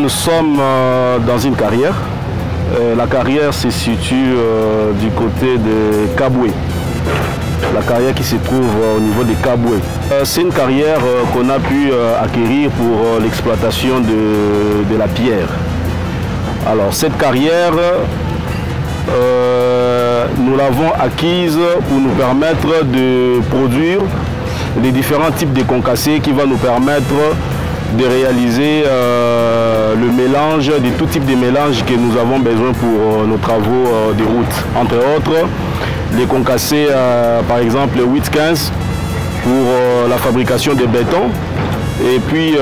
nous sommes dans une carrière. La carrière se situe du côté de Kaboué. La carrière qui se trouve au niveau de Kaboué. C'est une carrière qu'on a pu acquérir pour l'exploitation de la pierre. Alors cette carrière, nous l'avons acquise pour nous permettre de produire les différents types de concassés qui vont nous permettre de réaliser le mélange, de tout type de mélange que nous avons besoin pour nos travaux de route. Entre autres, les concassés, par exemple 8-15 pour la fabrication de béton, et puis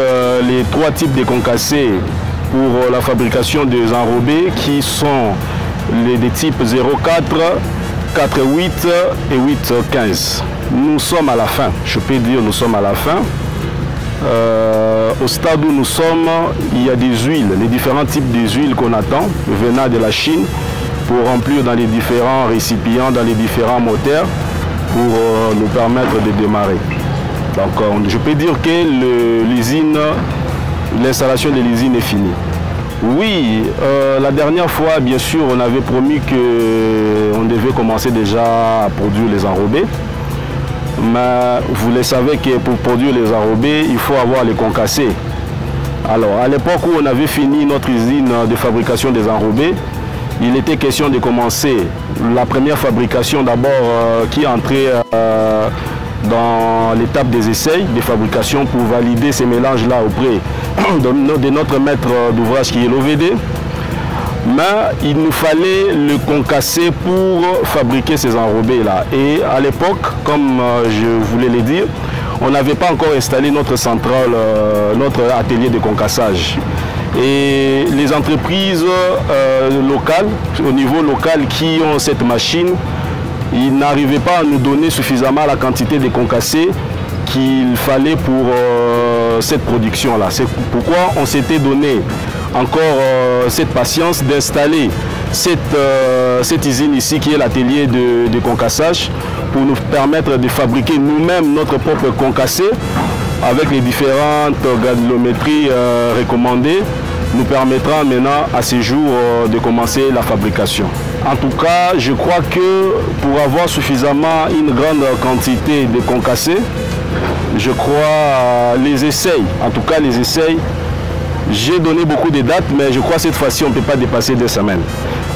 les trois types de concassés pour la fabrication des enrobés qui sont des types 0,4, 4,8 et 8,15. Nous sommes à la fin, je peux dire nous sommes à la fin. Au stade où nous sommes, il y a des huiles, les différents types d'huiles qu'on attend venant de la Chine pour remplir dans les différents récipients, dans les différents moteurs pour nous permettre de démarrer. Donc je peux dire que l'usine, l'installation de l'usine est finie. Oui, la dernière fois, bien sûr, on avait promis qu'on devait commencer déjà à produire les enrobés. Mais vous le savez que pour produire les enrobés, il faut avoir les concassés. Alors, à l'époque où on avait fini notre usine de fabrication des enrobés, il était question de commencer la première fabrication d'abord qui entrait dans l'étape des essais de fabrication pour valider ces mélanges-là auprès de notre maître d'ouvrage qui est l'OVD. Mais il nous fallait le concassé pour fabriquer ces enrobés-là. Et à l'époque, comme je voulais le dire, on n'avait pas encore installé notre centrale, notre atelier de concassage. Et les entreprises locales, au niveau local, qui ont cette machine, ils n'arrivaient pas à nous donner suffisamment la quantité de concassés qu'il fallait pour cette production-là. C'est pourquoi on s'était donné encore cette patience d'installer cette usine ici qui est l'atelier de concassage pour nous permettre de fabriquer nous-mêmes notre propre concassé avec les différentes granulométries recommandées, nous permettra maintenant à ce jour de commencer la fabrication. En tout cas, je crois que pour avoir suffisamment une grande quantité de concassés, je crois les essais, en tout cas les essais, j'ai donné beaucoup de dates, mais je crois que cette fois-ci on ne peut pas dépasser 2 semaines.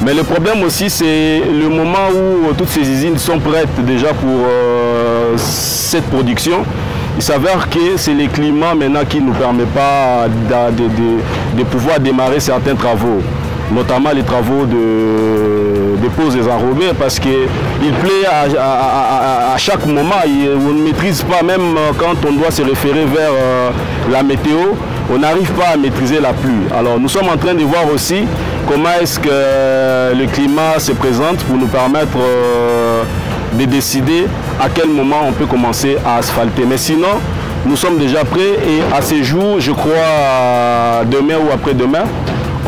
Mais le problème aussi, c'est le moment où toutes ces usines sont prêtes déjà pour cette production. Il s'avère que c'est le climat maintenant qui ne nous permet pas de pouvoir démarrer certains travaux, notamment les travaux de pose des enrobés, parce qu'il plaît à chaque moment. On ne maîtrise pas, même quand on doit se référer vers la météo, on n'arrive pas à maîtriser la pluie. Alors nous sommes en train de voir aussi comment est-ce que le climat se présente pour nous permettre de décider à quel moment on peut commencer à asphalter. Mais sinon, nous sommes déjà prêts et à ce jour, je crois demain ou après-demain,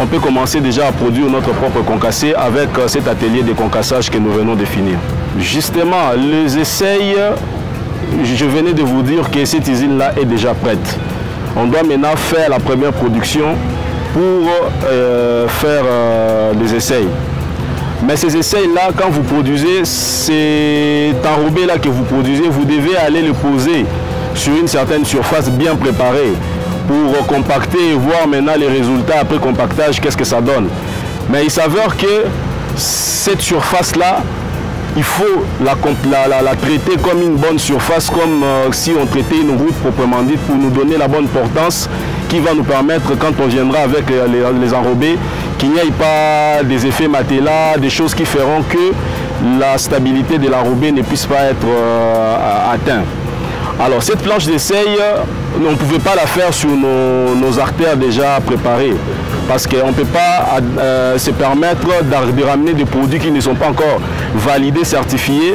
on peut commencer déjà à produire notre propre concassé avec cet atelier de concassage que nous venons de finir. Justement, les essais, je venais de vous dire que cette usine-là est déjà prête. On doit maintenant faire la première production pour faire les essais. Mais ces essais-là, quand vous produisez, cet enrobé-là que vous produisez, vous devez aller le poser sur une certaine surface bien préparée pour compacter et voir maintenant les résultats après compactage, qu'est-ce que ça donne. Mais il s'avère que cette surface-là, il faut la traiter comme une bonne surface, comme si on traitait une route proprement dite, pour nous donner la bonne portance qui va nous permettre, quand on viendra avec les enrobés, qu'il n'y ait pas des effets matelas, des choses qui feront que la stabilité de l'enrobé ne puisse pas être atteinte. Alors cette planche d'essai, on ne pouvait pas la faire sur nos artères déjà préparées, parce qu'on ne peut pas se permettre de ramener des produits qui ne sont pas encore validés, certifiés,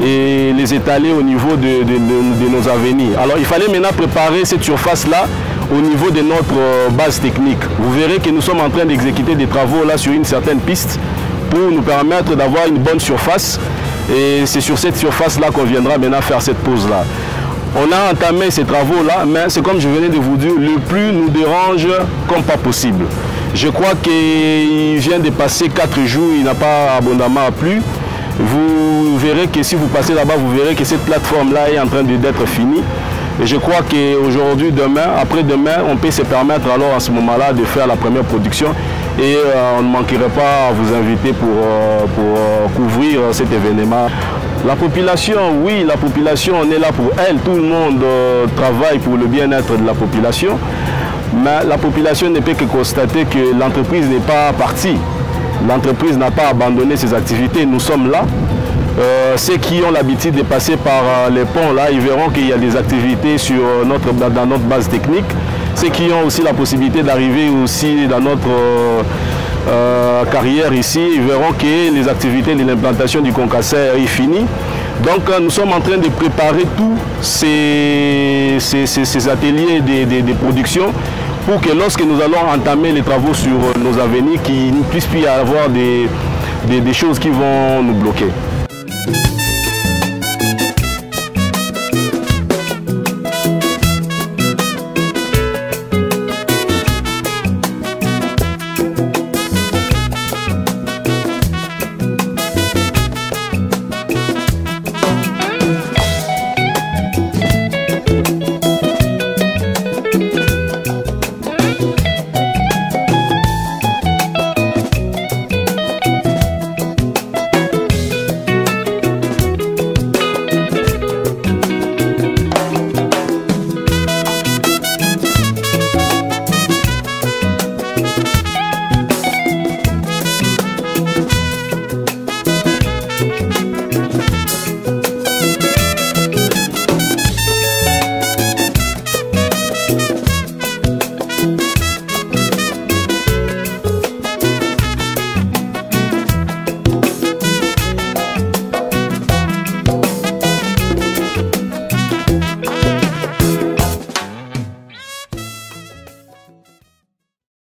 et les étaler au niveau de nos avenirs. Alors il fallait maintenant préparer cette surface-là au niveau de notre base technique. Vous verrez que nous sommes en train d'exécuter des travaux là sur une certaine piste pour nous permettre d'avoir une bonne surface, et c'est sur cette surface-là qu'on viendra maintenant faire cette pose-là. On a entamé ces travaux-là, mais c'est comme je venais de vous dire, le plus nous dérange comme pas possible. Je crois qu'il vient de passer 4 jours, il n'a pas abondamment plu. Vous verrez que si vous passez là-bas, vous verrez que cette plateforme-là est en train d'être finie. Et je crois qu'aujourd'hui, demain, après-demain, on peut se permettre alors à ce moment-là de faire la première production. Et on ne manquerait pas à vous inviter pour couvrir cet événement. La population, oui, la population, on est là pour elle. Tout le monde travaille pour le bien-être de la population. Mais la population ne peut que constater que l'entreprise n'est pas partie. L'entreprise n'a pas abandonné ses activités. Nous sommes là. Ceux qui ont l'habitude de passer par les ponts, là, ils verront qu'il y a des activités dans notre base technique. Ceux qui ont aussi la possibilité d'arriver aussi dans notre carrière ici, ils verront que les activités de l'implantation du concasseur est finie. Donc nous sommes en train de préparer tous ces ateliers de production pour que lorsque nous allons entamer les travaux sur nos avenirs, qu'il ne puisse plus y avoir des choses qui vont nous bloquer.